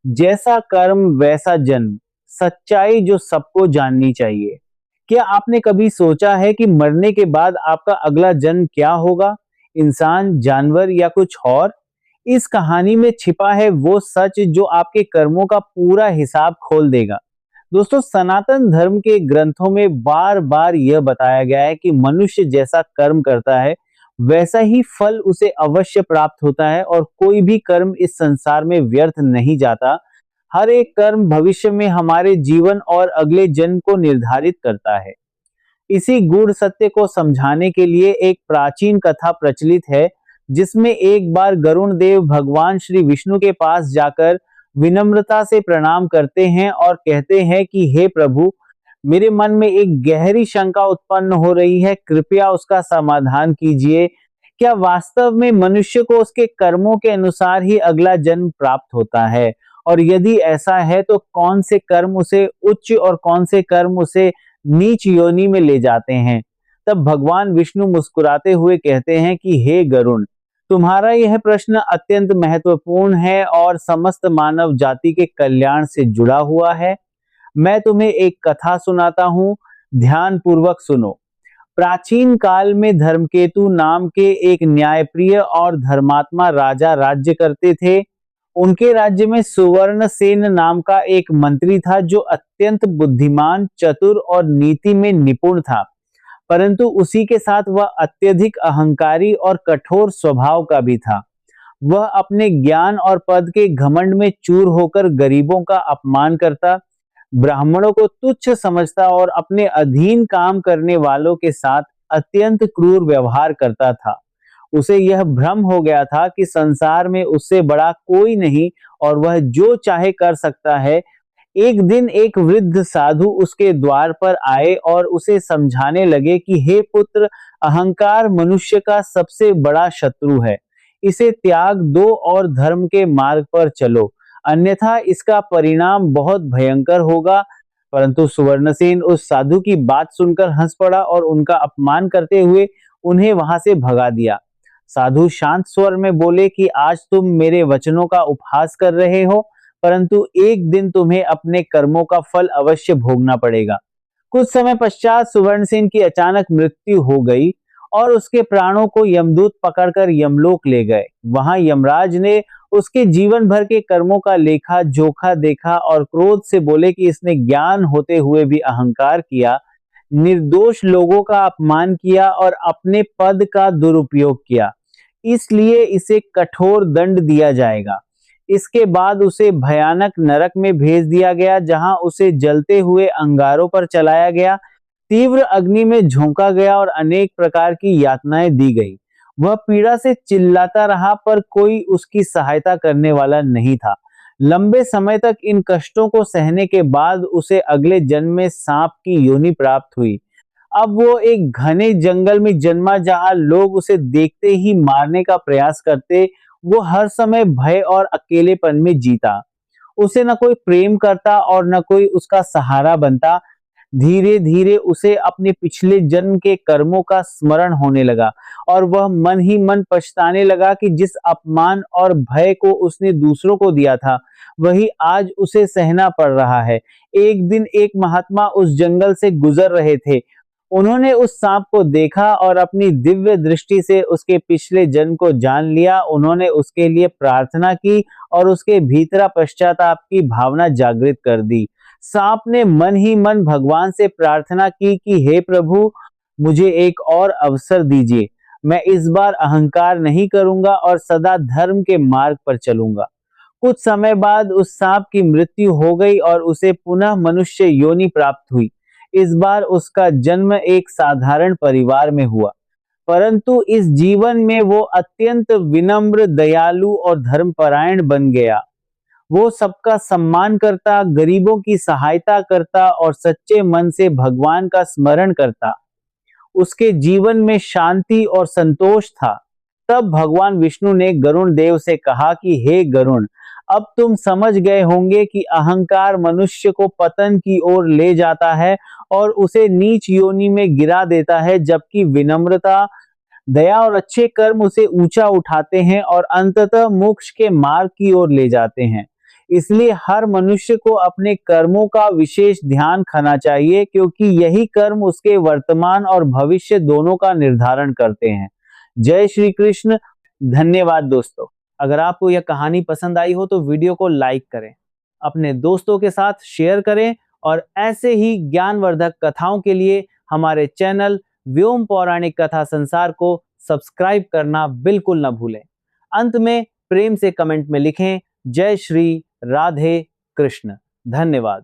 जैसा कर्म वैसा जन्म, सच्चाई जो सबको जाननी चाहिए। क्या आपने कभी सोचा है कि मरने के बाद आपका अगला जन्म क्या होगा? इंसान, जानवर या कुछ और? इस कहानी में छिपा है वो सच जो आपके कर्मों का पूरा हिसाब खोल देगा। दोस्तों, सनातन धर्म के ग्रंथों में बार-बार यह बताया गया है कि मनुष्य जैसा कर्म करता है, वैसा ही फल उसे अवश्य प्राप्त होता है और कोई भी कर्म इस संसार में व्यर्थ नहीं जाता। हर एक कर्म भविष्य में हमारे जीवन और अगले जन्म को निर्धारित करता है। इसी गूढ़ सत्य को समझाने के लिए एक प्राचीन कथा प्रचलित है, जिसमें एक बार गरुण देव भगवान श्री विष्णु के पास जाकर विनम्रता से प्रणाम करते हैं और कहते हैं कि हे प्रभु, मेरे मन में एक गहरी शंका उत्पन्न हो रही है, कृपया उसका समाधान कीजिए। क्या वास्तव में मनुष्य को उसके कर्मों के अनुसार ही अगला जन्म प्राप्त होता है? और यदि ऐसा है तो कौन से कर्म उसे उच्च और कौन से कर्म उसे नीच योनि में ले जाते हैं? तब भगवान विष्णु मुस्कुराते हुए कहते हैं कि हे गरुण, तुम्हारा यह प्रश्न अत्यंत महत्वपूर्ण है और समस्त मानव जाति के कल्याण से जुड़ा हुआ है। मैं तुम्हें एक कथा सुनाता हूँ, ध्यान पूर्वक सुनो। प्राचीन काल में धर्मकेतु नाम के एक न्यायप्रिय और धर्मात्मा राजा राज्य करते थे। उनके राज्य में सुवर्णसेन नाम का एक मंत्री था जो अत्यंत बुद्धिमान, चतुर और नीति में निपुण था। परंतु उसी के साथ वह अत्यधिक अहंकारी और कठोर स्वभाव का भी था। वह अपने ज्ञान और पद के घमंड में चूर होकर गरीबों का अपमान करता, ब्राह्मणों को तुच्छ समझता और अपने अधीन काम करने वालों के साथ अत्यंत क्रूर व्यवहार करता था। उसे यह भ्रम हो गया था कि संसार में उससे बड़ा कोई नहीं और वह जो चाहे कर सकता है। एक दिन एक वृद्ध साधु उसके द्वार पर आए और उसे समझाने लगे कि हे पुत्र, अहंकार मनुष्य का सबसे बड़ा शत्रु है। इसे त्याग दो और धर्म के मार्ग पर चलो, अन्यथा इसका परिणाम बहुत भयंकर होगा। परंतु सुवर्णसेन उस साधु की बात सुनकर हंस पड़ा और उनका अपमान करते हुए उन्हें वहां से भगा दिया। साधु शांत स्वर में बोले कि आज तुम मेरे वचनों का उपहास कर रहे हो, परंतु एक दिन तुम्हें अपने कर्मों का फल अवश्य भोगना पड़ेगा। कुछ समय पश्चात सुवर्णसेन की अचानक मृत्यु हो गई और उसके प्राणों को यमदूत पकड़कर यमलोक ले गए। वहां यमराज ने उसके जीवन भर के कर्मों का लेखा जोखा देखा और क्रोध से बोले कि इसने ज्ञान होते हुए भी अहंकार किया, निर्दोष लोगों का अपमान किया और अपने पद का दुरुपयोग किया, इसलिए इसे कठोर दंड दिया जाएगा। इसके बाद उसे भयानक नरक में भेज दिया गया, जहां उसे जलते हुए अंगारों पर चलाया गया, तीव्र अग्नि में झोंका गया और अनेक प्रकार की यातनाएं दी गई। वह पीड़ा से चिल्लाता रहा पर कोई उसकी सहायता करने वाला नहीं था। लंबे समय तक इन कष्टों को सहने के बाद उसे अगले जन्म में सांप की योनि प्राप्त हुई। अब वो एक घने जंगल में जन्मा जहां लोग उसे देखते ही मारने का प्रयास करते। वो हर समय भय और अकेलेपन में जीता। उसे न कोई प्रेम करता और न कोई उसका सहारा बनता। धीरे धीरे उसे अपने पिछले जन्म के कर्मों का स्मरण होने लगा और वह मन ही मन पछताने लगा कि जिस अपमान और भय को उसने दूसरों को दिया था, वही आज उसे सहना पड़ रहा है। एक दिन एक महात्मा उस जंगल से गुजर रहे थे। उन्होंने उस सांप को देखा और अपनी दिव्य दृष्टि से उसके पिछले जन्म को जान लिया। उन्होंने उसके लिए प्रार्थना की और उसके भीतर पश्चाताप की भावना जागृत कर दी। सांप ने मन ही मन भगवान से प्रार्थना की कि हे प्रभु, मुझे एक और अवसर दीजिए। मैं इस बार अहंकार नहीं करूंगा और सदा धर्म के मार्ग पर चलूंगा। कुछ समय बाद उस सांप की मृत्यु हो गई और उसे पुनः मनुष्य योनि प्राप्त हुई। इस बार उसका जन्म एक साधारण परिवार में हुआ, परंतु इस जीवन में वो अत्यंत विनम्र, दयालु और धर्मपरायण बन गया। वो सबका सम्मान करता, गरीबों की सहायता करता और सच्चे मन से भगवान का स्मरण करता। उसके जीवन में शांति और संतोष था। तब भगवान विष्णु ने गरुण देव से कहा कि हे गरुण, अब तुम समझ गए होंगे कि अहंकार मनुष्य को पतन की ओर ले जाता है और उसे नीच योनि में गिरा देता है, जबकि विनम्रता, दया और अच्छे कर्म उसे ऊंचा उठाते हैं और अंततः मोक्ष के मार्ग की ओर ले जाते हैं। इसलिए हर मनुष्य को अपने कर्मों का विशेष ध्यान रखना चाहिए, क्योंकि यही कर्म उसके वर्तमान और भविष्य दोनों का निर्धारण करते हैं। जय श्री कृष्ण। धन्यवाद दोस्तों। अगर आपको यह कहानी पसंद आई हो तो वीडियो को लाइक करें, अपने दोस्तों के साथ शेयर करें और ऐसे ही ज्ञानवर्धक कथाओं के लिए हमारे चैनल व्योम पौराणिक कथा संसार को सब्सक्राइब करना बिल्कुल न भूलें। अंत में प्रेम से कमेंट में लिखें, जय श्री राधे कृष्ण। धन्यवाद।